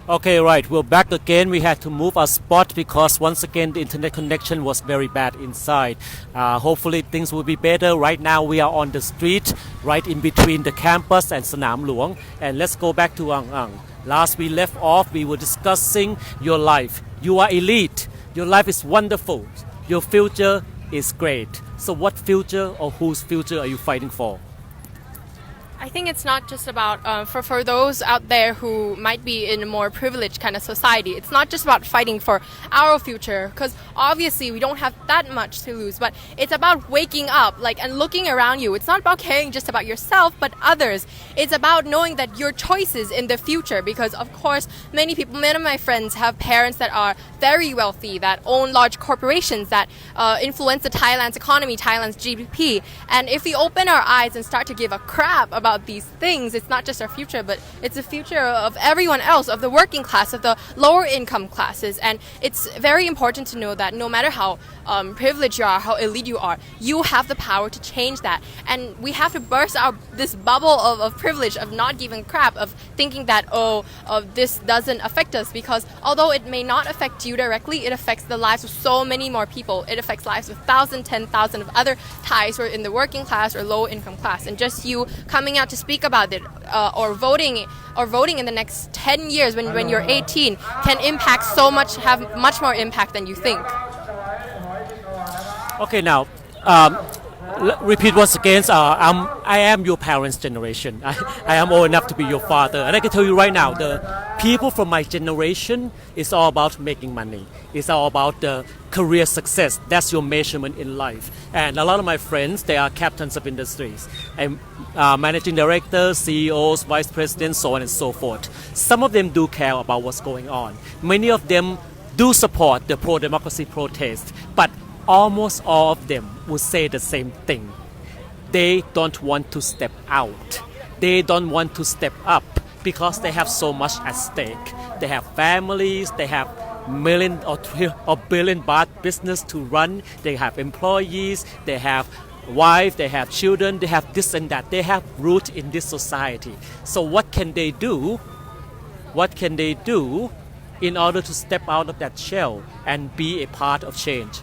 Okay, right. We're back again. We had to move our spot because once again the internet connection was very bad inside. Hopefully things will be better. Right now we are on the street, right in between the campus and Sanam Luang. And let's go back to Ang Ang. Last we left off, we were discussing your life. You are elite. Your life is wonderful. Your future is great. So what future or whose future are you fighting for? I think it's not just about for those out there who might be in a more privileged kind of society. It's not just about fighting for our future, because obviously we don't have that much to lose. But it's about waking up, and looking around you. It's not about caring just about yourself, but others. It's about knowing that your choices in the future, because of course many of my friends have parents that are very wealthy, that own large corporations, that influence the Thailand's economy, Thailand's GDP. And if we open our eyes and start to give a crap about these things, it's not just our future, but it's the future of everyone else, of the working class, of the lower income classes. And it's very important to know that no matter how privileged you are, how elite you are, you have the power to change that. And we have to burst out this bubble of privilege, of not giving a crap, of thinking that, this doesn't affect us, because although it may not affect you directly, it affects the lives of so many more people. It affects lives of 1,000, 10,000 of other Thais who are in the working class or low income class. And just you coming out to speak about it, or voting in the next 10 years when you're 18 can impact so much, have much more impact than you think. Okay, now repeat once again. I am your parents' generation. I am old enough to be your father, and I can tell you right now, the people from my generation is all about making money. It's all about the career success. That's your measurement in life. And a lot of my friends, they are captains of industries, and managing directors, CEOs, vice presidents, so on and so forth. Some of them do care about what's going on. Many of them do support the pro-democracy protest, but almost all of them would say the same thing. They don't want to step out. They don't want to step up because they have so much at stake. They have families, they have million or billion baht business to run, they have employees, they have wife, they have children, they have this and that. They have roots in this society. So what can they do? What can they do in order to step out of that shell and be a part of change?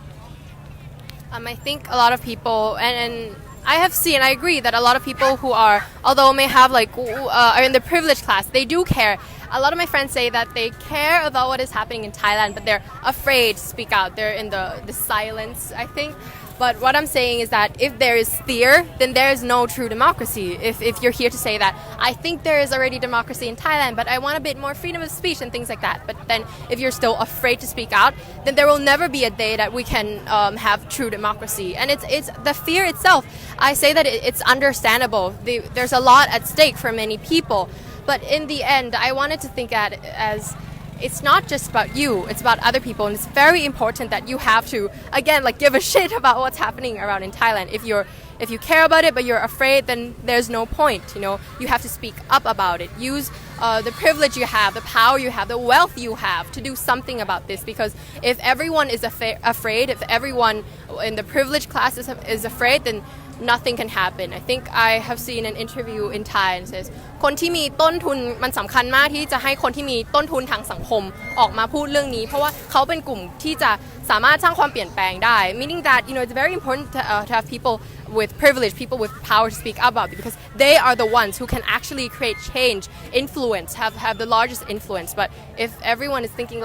I think a lot of people, and I have seen, I agree that a lot of people who are, although may have are in the privileged class, they do care. A lot of my friends say that they care about what is happening in Thailand, but they're afraid to speak out. They're in the silence, I think. But what I'm saying is that if there is fear, then there is no true democracy. If you're here to say that, I think there is already democracy in Thailand, but I want a bit more freedom of speech and things like that. But then if you're still afraid to speak out, then there will never be a day that we can have true democracy. And it's the fear itself. I say that it's understandable. There's a lot at stake for many people. But in the end, I wanted to think at it as it's not just about you, it's about other people, and it's very important that you have to, again, give a shit about what's happening around in Thailand. If you care about it but you're afraid, then there's no point. You have to speak up about it. Use the privilege you have, the power you have, the wealth you have to do something about this. Because if everyone is afraid, if everyone in the privileged class is afraid, then nothing can happen. I think I have seen an interview in Thai and says คนที่มีต้นทุนมันสำคัญมากที่จะให้คนที่มีต้นทุนทางสังคมออกมาพูดเรื่องนี้เพราะว่าเขาเป็นกลุ่มที่จะสามารถสร้างความเปลี่ยนแปลงได้ meaning that it's very important to have people with privilege, people with power to speak up about it, because they are the ones who can actually create change, influence, have the largest influence. But if everyone is thinking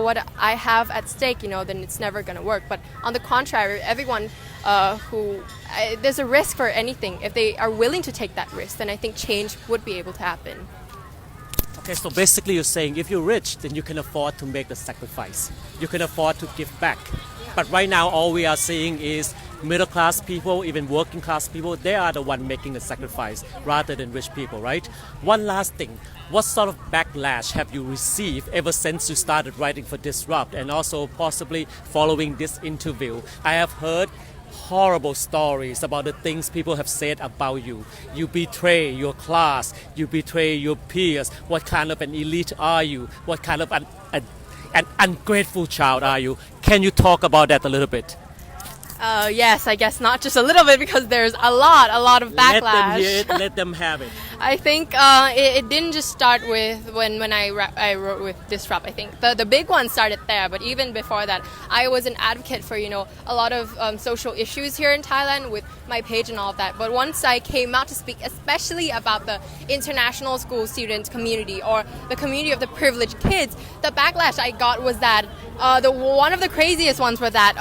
what I have at stake, then it's never going to work. But on the contrary, everyone there's a risk for anything. If they are willing to take that risk, then I think change would be able to happen. Okay, so basically you're saying if you're rich, then you can afford to make the sacrifice. You can afford to give back. But right now, all we are seeing is middle class people, even working class people, they are the one making the sacrifice rather than rich people, right? One last thing, what sort of backlash have you received ever since you started writing for Disrupt and also possibly following this interview? I have heard horrible stories about the things people have said about you. You betray your class, you betray your peers. What kind of an elite are you? What kind of an ungrateful child are you? Can you talk about that a little bit? Yes, I guess not just a little bit, because there's a lot of backlash. Let them hear it, let them have it. I think it didn't just start with when I wrote with Disrupt. I think the big one started there, but even before that, I was an advocate for a lot of social issues here in Thailand with my page and all of that. But once I came out to speak, especially about the international school student community or the community of the privileged kids, the backlash I got was that one of the craziest ones were that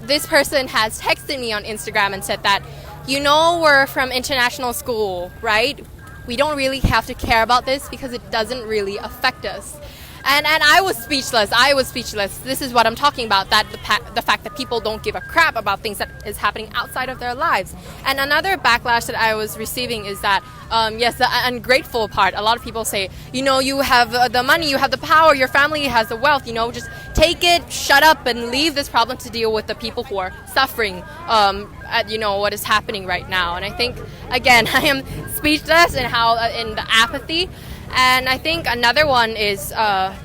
this person has texted me on Instagram and said that, we're from international school, right? We don't really have to care about this because it doesn't really affect us. And I was speechless. This is what I'm talking about, that the fact that people don't give a crap about things that is happening outside of their lives. And another backlash that I was receiving is that, yes, the ungrateful part. A lot of people say, you have the money, you have the power, your family has the wealth, just take it, shut up, and leave this problem to deal with the people who are suffering at, what is happening right now. And I think, again, I am speechless in the apathy. And I think another one is a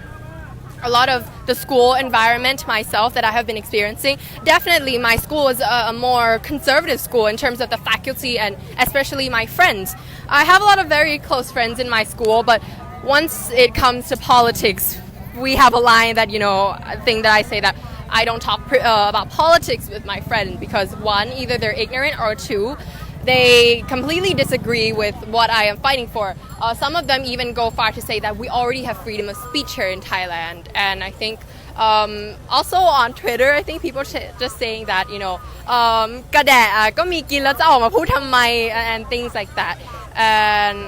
lot of the school environment myself that I have been experiencing. Definitely my school is a more conservative school in terms of the faculty and especially my friends. I have a lot of very close friends in my school, but once it comes to politics, we have a line that, a thing that I say that I don't talk about politics with my friend because one, either they're ignorant, or two, they completely disagree with what I am fighting for. Some of them even go far to say that we already have freedom of speech here in Thailand. And I think also on Twitter, I think people just saying that, กระแดะก็มีกินแล้วจะออกมาพูดทำไม and things like that. And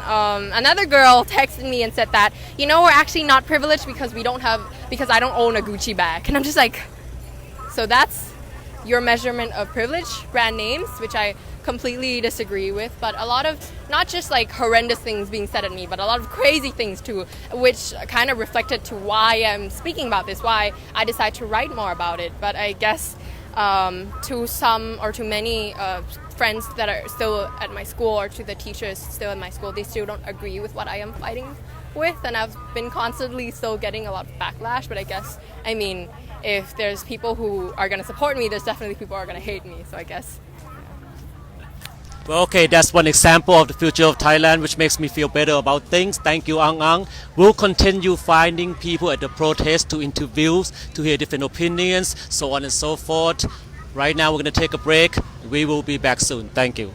another girl texted me and said that, we're actually not privileged because I don't own a Gucci bag. And I'm just like, so that's your measurement of privilege, brand names, which I completely disagree with, but a lot of not just like horrendous things being said at me, but a lot of crazy things too, which kind of reflected to why I'm speaking about this, why I decided to write more about it. But I guess to some or to many friends that are still at my school or to the teachers still at my school, they still don't agree with what I am fighting with, and I've been constantly still getting a lot of backlash. But I guess, if there's people who are going to support me, there's definitely people who are going to hate me, so I guess. Well, okay, that's one example of the future of Thailand, which makes me feel better about things. Thank you, Ang Ang. We'll continue finding people at the protest to interviews, to hear different opinions, so on and so forth. Right now, we're going to take a break. We will be back soon. Thank you.